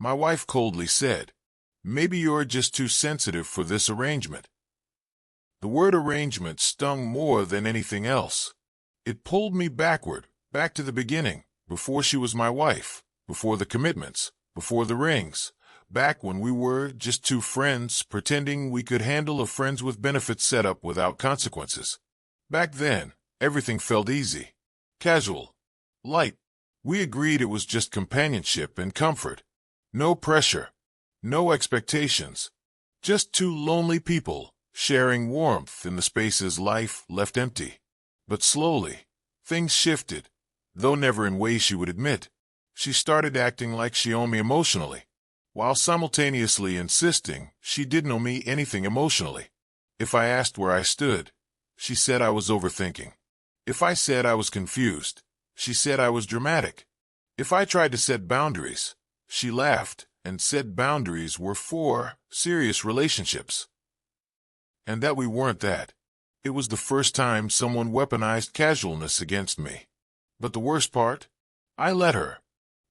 My wife coldly said, "Maybe you're just too sensitive for this arrangement." The word arrangement stung more than anything else. It pulled me backward, back to the beginning, before she was my wife, before the commitments, before the rings, back when we were just two friends pretending we could handle a friends with benefits setup without consequences. Back then, everything felt easy, casual, light. We agreed it was just companionship and comfort. No pressure, no expectations. Just two lonely people, sharing warmth in the spaces life left empty. But slowly, things shifted, though never in ways she would admit. She started acting like she owned me emotionally, while simultaneously insisting she didn't owe me anything emotionally. If I asked where I stood, she said I was overthinking. If I said I was confused, she said I was dramatic. If I tried to set boundaries, she laughed and said boundaries were for serious relationships, and that we weren't that. It was the first time someone weaponized casualness against me. But the worst part? I let her.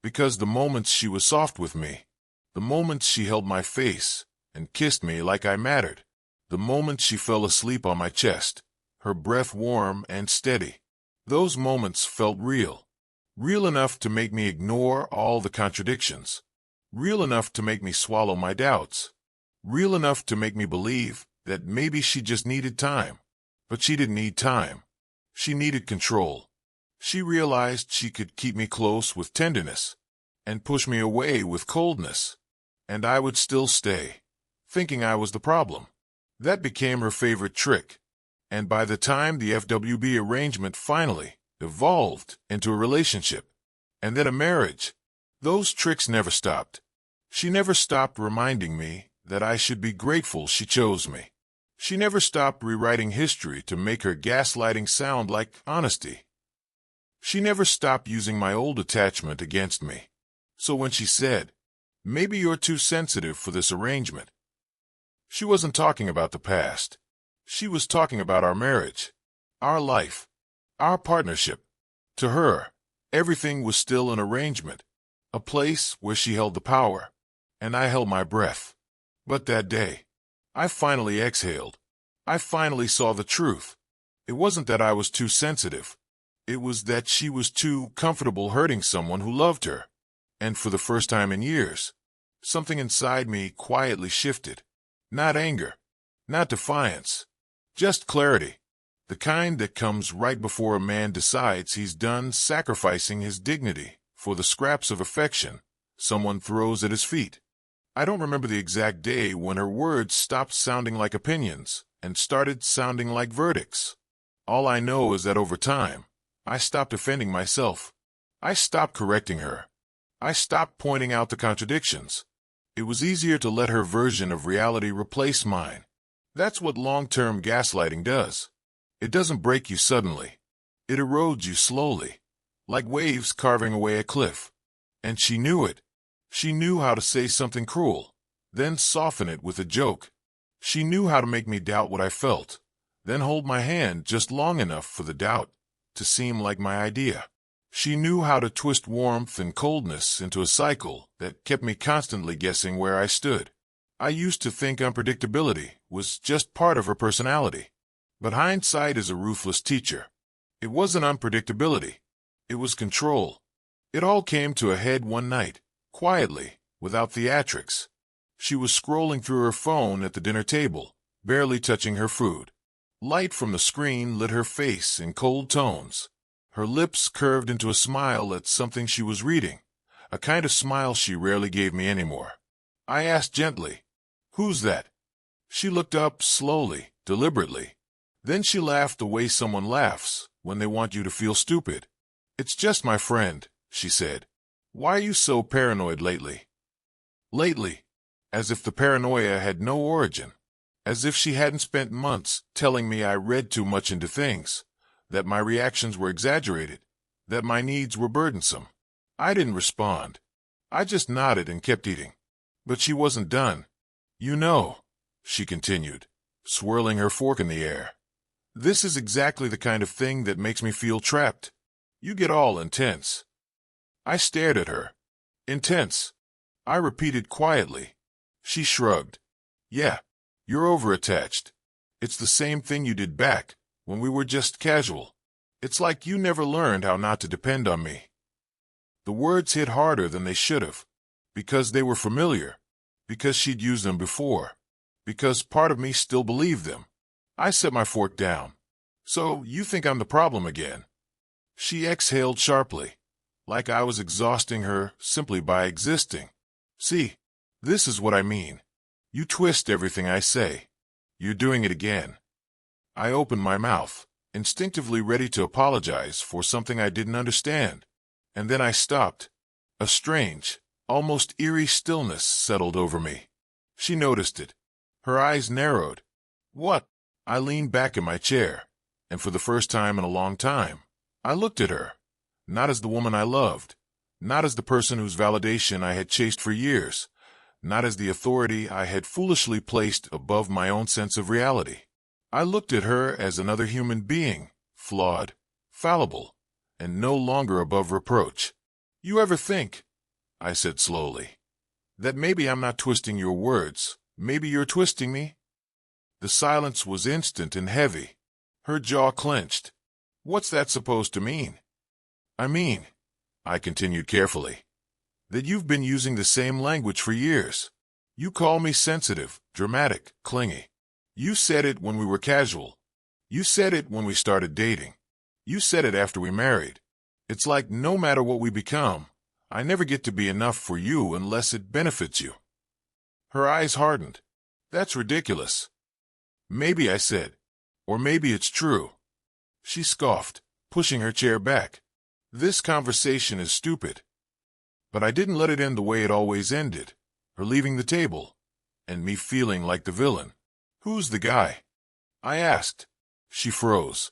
Because the moments she was soft with me, the moments she held my face and kissed me like I mattered, the moments she fell asleep on my chest, her breath warm and steady, those moments felt real. Real enough to make me ignore all the contradictions. Real enough to make me swallow my doubts. Real enough to make me believe that maybe she just needed time. But she didn't need time. She needed control. She realized she could keep me close with tenderness and push me away with coldness, and I would still stay, thinking I was the problem. That became her favorite trick, and by the time the FWB arrangement finally evolved into a relationship, and then a marriage, those tricks never stopped. She never stopped reminding me that I should be grateful she chose me. She never stopped rewriting history to make her gaslighting sound like honesty. She never stopped using my old attachment against me. So when she said, "Maybe you're too sensitive for this arrangement," she wasn't talking about the past. She was talking about our marriage, our life, our partnership. To her, everything was still an arrangement, a place where she held the power, and I held my breath. But that day, I finally exhaled. I finally saw the truth. It wasn't that I was too sensitive. It was that she was too comfortable hurting someone who loved her. And for the first time in years, something inside me quietly shifted. Not anger, not defiance, just clarity. The kind that comes right before a man decides he's done sacrificing his dignity for the scraps of affection someone throws at his feet. I don't remember the exact day when her words stopped sounding like opinions and started sounding like verdicts. All I know is that over time, I stopped defending myself. I stopped correcting her. I stopped pointing out the contradictions. It was easier to let her version of reality replace mine. That's what long-term gaslighting does. It doesn't break you suddenly. It erodes you slowly, like waves carving away a cliff. And she knew it. She knew how to say something cruel, then soften it with a joke. She knew how to make me doubt what I felt, then hold my hand just long enough for the doubt to seem like my idea. She knew how to twist warmth and coldness into a cycle that kept me constantly guessing where I stood. I used to think unpredictability was just part of her personality. But hindsight is a ruthless teacher. It wasn't unpredictability. It was control. It all came to a head one night, quietly, without theatrics. She was scrolling through her phone at the dinner table, barely touching her food. Light from the screen lit her face in cold tones. Her lips curved into a smile at something she was reading, a kind of smile she rarely gave me anymore. I asked gently, "Who's that?" She looked up slowly, deliberately. Then she laughed the way someone laughs when they want you to feel stupid. "It's just my friend," she said. "Why are you so paranoid lately?" Lately, as if the paranoia had no origin, as if she hadn't spent months telling me I read too much into things, that my reactions were exaggerated, that my needs were burdensome. I didn't respond. I just nodded and kept eating. But she wasn't done. "You know," she continued, swirling her fork in the air, "this is exactly the kind of thing that makes me feel trapped. You get all intense." I stared at her. Intense. I repeated quietly. She shrugged. Yeah, you're overattached. It's the same thing you did back when we were just casual. It's like you never learned how not to depend on me. The words hit harder than they should have, because they were familiar, because she'd used them before, because part of me still believed them. I set my fork down. So, you think I'm the problem again? She exhaled sharply, like I was exhausting her simply by existing. See, this is what I mean. You twist everything I say. You're doing it again. I opened my mouth, instinctively ready to apologize for something I didn't understand. And then I stopped. A strange, almost eerie stillness settled over me. She noticed it. Her eyes narrowed. What? I leaned back in my chair, and for the first time in a long time, I looked at her. Not as the woman I loved, not as the person whose validation I had chased for years, not as the authority I had foolishly placed above my own sense of reality. I looked at her as another human being, flawed, fallible, and no longer above reproach. You ever think, I said slowly, that maybe I'm not twisting your words, maybe you're twisting me? The silence was instant and heavy. Her jaw clenched. What's that supposed to mean? I mean, I continued carefully, that you've been using the same language for years. You call me sensitive, dramatic, clingy. You said it when we were casual. You said it when we started dating. You said it after we married. It's like no matter what we become, I never get to be enough for you unless it benefits you. Her eyes hardened. That's ridiculous. Maybe, I said, or maybe it's true. She scoffed, pushing her chair back. This conversation is stupid. But I didn't let it end the way it always ended, her leaving the table, and me feeling like the villain. Who's the guy? I asked. She froze.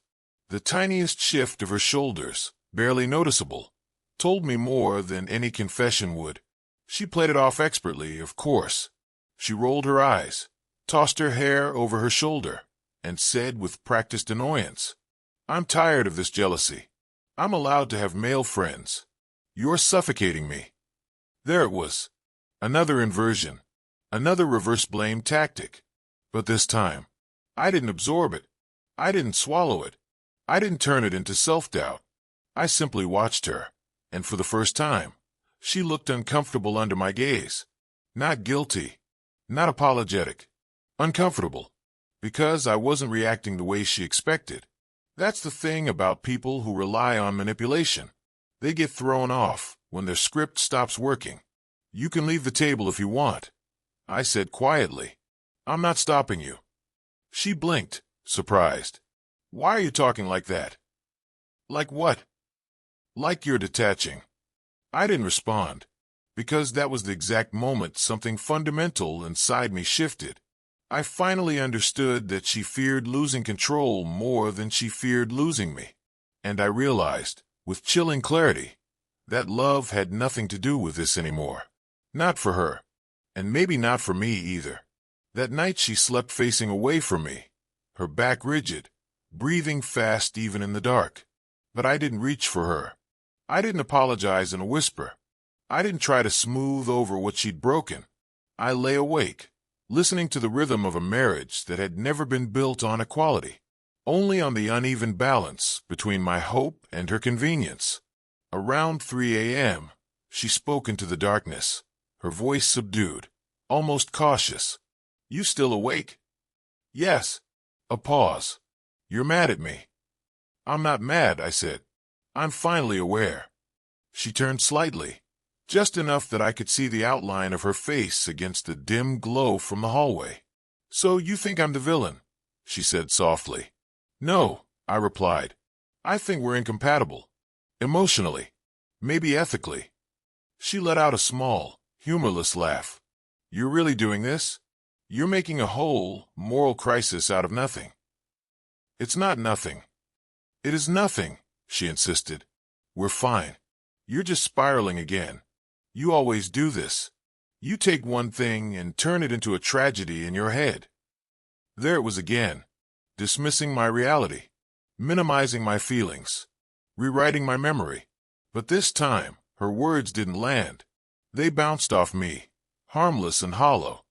The tiniest shift of her shoulders, barely noticeable, told me more than any confession would. She played it off expertly, of course. She rolled her eyes, tossed her hair over her shoulder, and said with practiced annoyance, I'm tired of this jealousy. I'm allowed to have male friends. You're suffocating me. There it was. Another inversion. Another reverse blame tactic. But this time, I didn't absorb it. I didn't swallow it. I didn't turn it into self-doubt. I simply watched her, and for the first time, she looked uncomfortable under my gaze. Not guilty. Not apologetic. Uncomfortable. Because I wasn't reacting the way she expected. That's the thing about people who rely on manipulation. They get thrown off when their script stops working. You can leave the table if you want, I said quietly. I'm not stopping you. She blinked, surprised. Why are you talking like that? Like what? Like you're detaching. I didn't respond, because that was the exact moment something fundamental inside me shifted. I finally understood that she feared losing control more than she feared losing me. And I realized, with chilling clarity, that love had nothing to do with this anymore. Not for her, and maybe not for me either. That night she slept facing away from me, her back rigid, breathing fast even in the dark. But I didn't reach for her. I didn't apologize in a whisper. I didn't try to smooth over what she'd broken. I lay awake, listening to the rhythm of a marriage that had never been built on equality, only on the uneven balance between my hope and her convenience. Around 3 a.m., she spoke into the darkness, her voice subdued, almost cautious. You still awake? Yes. A pause. You're mad at me. I'm not mad, I said. I'm finally aware. She turned slightly, just enough that I could see the outline of her face against the dim glow from the hallway. So you think I'm the villain? She said softly. No, I replied. I think we're incompatible. Emotionally. Maybe ethically. She let out a small, humorless laugh. You're really doing this? You're making a whole, moral crisis out of nothing. It's not nothing. It is nothing, she insisted. We're fine. You're just spiraling again. You always do this. You take one thing and turn it into a tragedy in your head. There it was again, dismissing my reality, minimizing my feelings, rewriting my memory. But this time, her words didn't land. They bounced off me, harmless and hollow.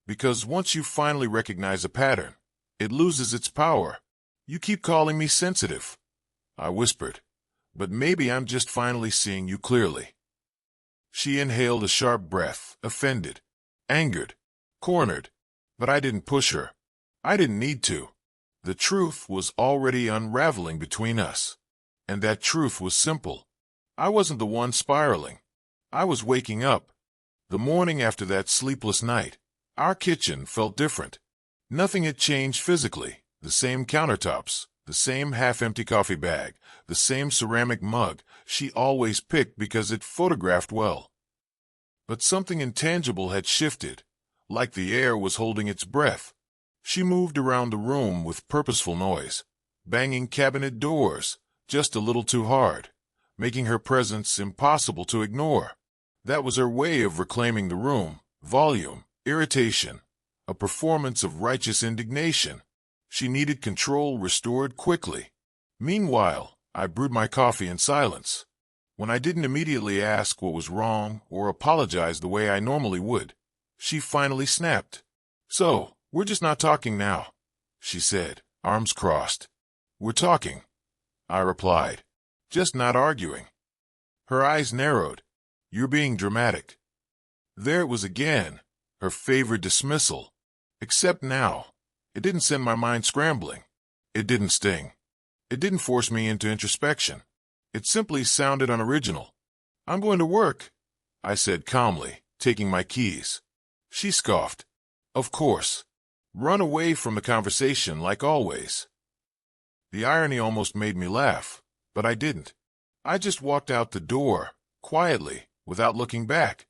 Because once you finally recognize a pattern, it loses its power. You keep calling me sensitive, I whispered, but maybe I'm just finally seeing you clearly. She inhaled a sharp breath, offended, angered, cornered, but I didn't push her. I didn't need to. The truth was already unraveling between us. And that truth was simple. I wasn't the one spiraling. I was waking up. The morning after that sleepless night, our kitchen felt different. Nothing had changed physically. The same countertops, the same half-empty coffee bag, the same ceramic mug she always picked because it photographed well. But something intangible had shifted, like the air was holding its breath. She moved around the room with purposeful noise, banging cabinet doors just a little too hard, making her presence impossible to ignore. That was her way of reclaiming the room, volume, irritation, a performance of righteous indignation. She needed control restored quickly. Meanwhile, I brewed my coffee in silence. When I didn't immediately ask what was wrong or apologize the way I normally would, she finally snapped. "So, we're just not talking now," she said, arms crossed. "We're talking," I replied, "just not arguing." Her eyes narrowed. "You're being dramatic." There it was again, her favorite dismissal. Except now, it didn't send my mind scrambling. It didn't sting. It didn't force me into introspection. It simply sounded unoriginal. "I'm going to work," I said calmly, taking my keys. She scoffed. "Of course. Run away from the conversation like always." The irony almost made me laugh, but I didn't. I just walked out the door, quietly, without looking back.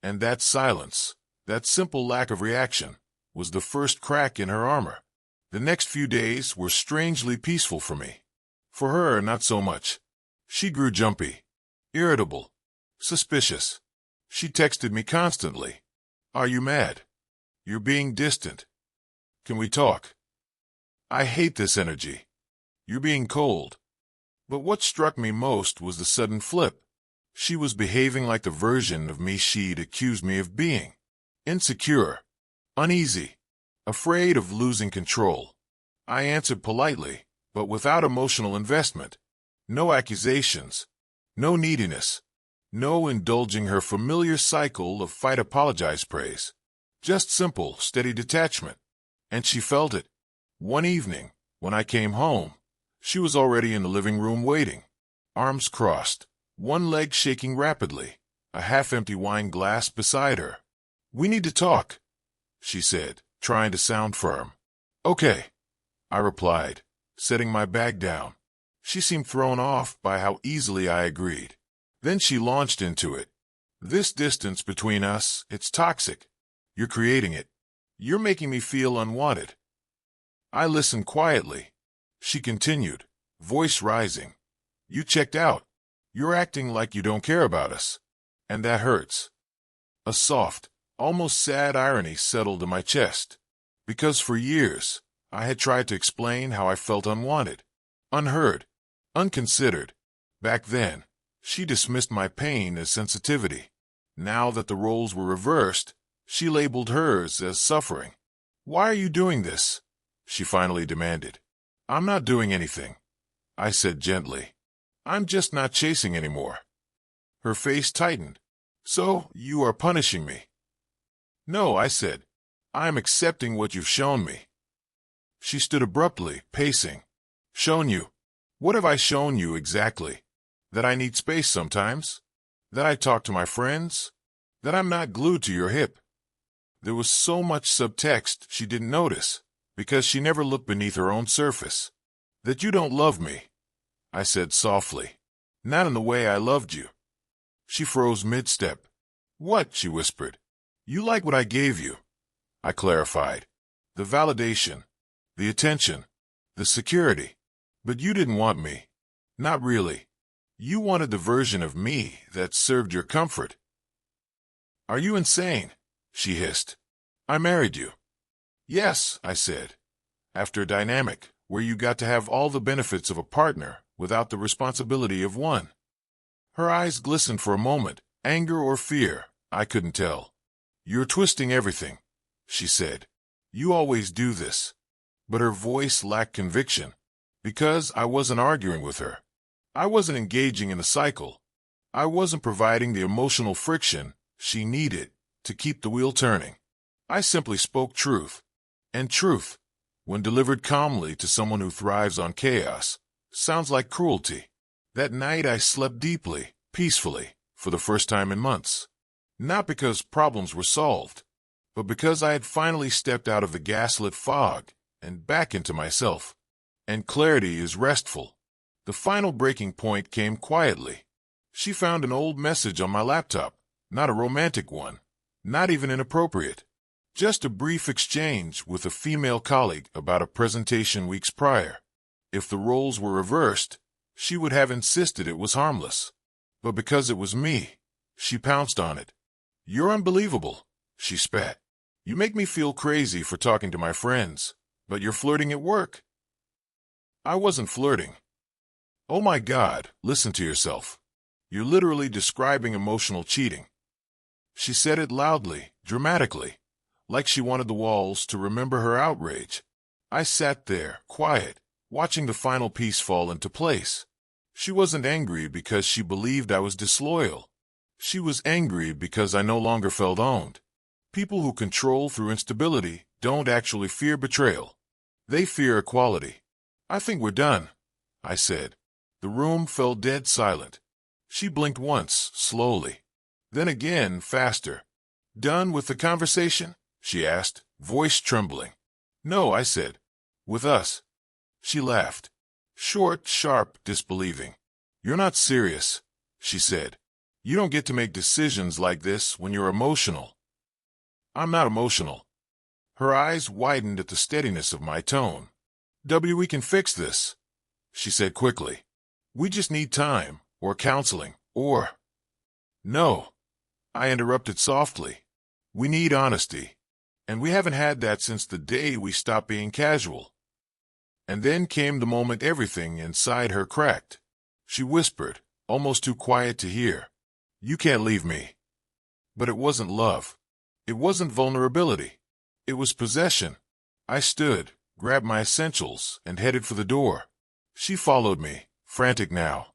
And that silence, that simple lack of reaction, was the first crack in her armor. The next few days were strangely peaceful for me. For her, not so much. She grew jumpy, irritable, suspicious. She texted me constantly. "Are you mad? You're being distant. Can we talk? I hate this energy. You're being cold." But what struck me most was the sudden flip. She was behaving like the version of me she'd accused me of being. Insecure, uneasy, afraid of losing control. I answered politely, but without emotional investment. No accusations, no neediness, no indulging her familiar cycle of fight-apologize-praise. Just simple, steady detachment. And she felt it. One evening, when I came home, she was already in the living room waiting, arms crossed, one leg shaking rapidly, a half-empty wine glass beside her. "We need to talk," she said, trying to sound firm. "Okay," I replied, setting my bag down. She seemed thrown off by how easily I agreed. Then she launched into it. "This distance between us, it's toxic. You're creating it. You're making me feel unwanted." I listened quietly. She continued, voice rising. "You checked out. You're acting like you don't care about us. And that hurts." A soft, almost sad irony settled in my chest. Because for years, I had tried to explain how I felt unwanted, unheard, unconsidered. Back then, she dismissed my pain as sensitivity. Now that the roles were reversed, she labeled hers as suffering. "Why are you doing this?" she finally demanded. "I'm not doing anything," I said gently. "I'm just not chasing anymore." Her face tightened. "So, you are punishing me?" "No," I said. "I am accepting what you've shown me." She stood abruptly, pacing. "Shown you? What have I shown you exactly? That I need space sometimes? That I talk to my friends? That I'm not glued to your hip?" There was so much subtext she didn't notice, because she never looked beneath her own surface. "That you don't love me," I said softly. "Not in the way I loved you." She froze mid-step. "What?" she whispered. "You like what I gave you," I clarified. "The validation, the attention, the security. But you didn't want me. Not really. You wanted the version of me that served your comfort." "Are you insane?" she hissed. "I married you." "Yes," I said. "After a dynamic where you got to have all the benefits of a partner without the responsibility of one." Her eyes glistened for a moment, anger or fear, I couldn't tell. You're twisting everything, she said. You always do this. But her voice lacked conviction, because I wasn't arguing with her. I wasn't engaging in the cycle. I wasn't providing the emotional friction she needed to keep the wheel turning. I simply spoke truth. And truth, when delivered calmly to someone who thrives on chaos, sounds like cruelty. That night I slept deeply, peacefully, for the first time in months. Not because problems were solved, but because I had finally stepped out of the gaslit fog and back into myself. And clarity is restful. The final breaking point came quietly. She found an old message on my laptop, not a romantic one, not even inappropriate. Just a brief exchange with a female colleague about a presentation weeks prior. If the roles were reversed, she would have insisted it was harmless. But because it was me, she pounced on it. You're unbelievable, she spat. You make me feel crazy for talking to my friends, but you're flirting at work. I wasn't flirting. Oh my God, listen to yourself. You're literally describing emotional cheating. She said it loudly, dramatically, like she wanted the walls to remember her outrage. I sat there, quiet, watching the final piece fall into place. She wasn't angry because she believed I was disloyal. She was angry because I no longer felt owned. People who control through instability don't actually fear betrayal. They fear equality. I think we're done, I said. The room fell dead silent. She blinked once, slowly. Then again, faster. Done with the conversation? She asked, voice trembling. No, I said. With us. She laughed. Short, sharp, disbelieving. You're not serious, she said. You don't get to make decisions like this when you're emotional. I'm not emotional. Her eyes widened at the steadiness of my tone. We can fix this, she said quickly. We just need time, or counseling, or... No, I interrupted softly. We need honesty. And we haven't had that since the day we stopped being casual. And then came the moment everything inside her cracked. She whispered, almost too quiet to hear. You can't leave me. But it wasn't love. It wasn't vulnerability. It was possession. I stood, grabbed my essentials, and headed for the door. She followed me, frantic now.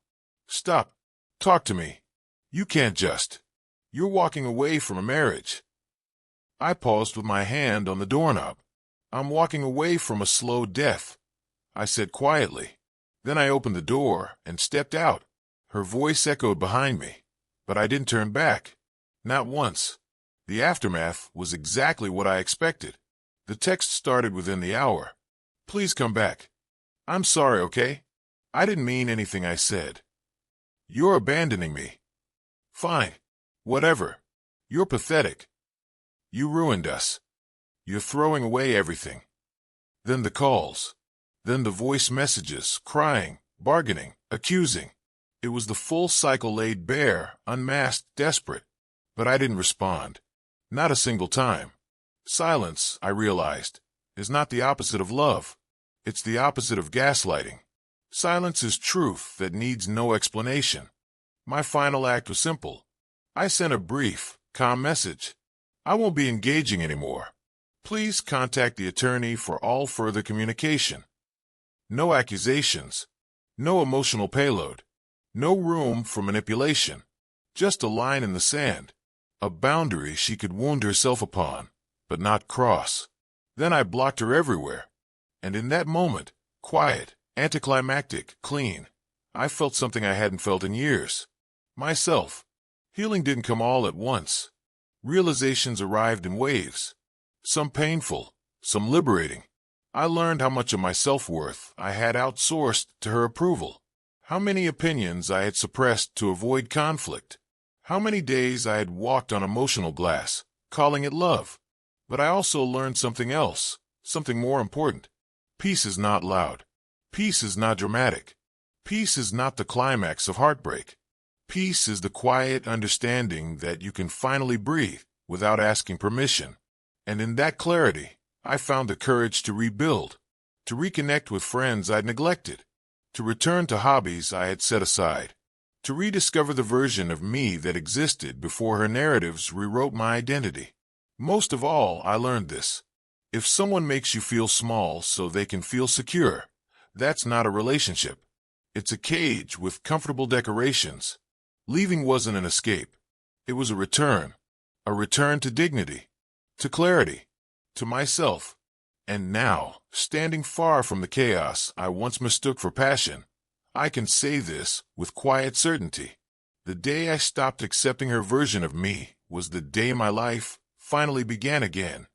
Stop. Talk to me. You can't just. You're walking away from a marriage. I paused with my hand on the doorknob. I'm walking away from a slow death, I said quietly. Then I opened the door and stepped out. Her voice echoed behind me, but I didn't turn back. Not once. The aftermath was exactly what I expected. The text started within the hour. Please come back. I'm sorry, okay? I didn't mean anything I said. You're abandoning me. Fine. Whatever. You're pathetic. You ruined us. You're throwing away everything. Then the calls. Then the voice messages, crying, bargaining, accusing. It was the full cycle laid bare, unmasked, desperate. But I didn't respond. Not a single time. Silence, I realized, is not the opposite of love. It's the opposite of gaslighting. Silence is truth that needs no explanation. My final act was simple. I sent a brief, calm message. I won't be engaging anymore. Please contact the attorney for all further communication. No accusations. No emotional payload. No room for manipulation. Just a line in the sand. A boundary she could wound herself upon, but not cross. Then I blocked her everywhere. And in that moment, quiet, anticlimactic, clean, I felt something I hadn't felt in years. Myself. Healing didn't come all at once. Realizations arrived in waves. Some painful, some liberating. I learned how much of my self-worth I had outsourced to her approval. How many opinions I had suppressed to avoid conflict. How many days I had walked on emotional glass, calling it love. But I also learned something else, something more important. Peace is not loud. Peace is not dramatic. Peace is not the climax of heartbreak. Peace is the quiet understanding that you can finally breathe without asking permission. And in that clarity, I found the courage to rebuild, to reconnect with friends I'd neglected, to return to hobbies I had set aside. to rediscover the version of me that existed before her narratives rewrote my identity. Most of all, I learned this. If someone makes you feel small so they can feel secure, that's not a relationship. It's a cage with comfortable decorations. Leaving wasn't an escape. It was a return to dignity, to clarity, to myself. And now, standing far from the chaos I once mistook for passion, I can say this with quiet certainty. The day I stopped accepting her version of me was the day my life finally began again.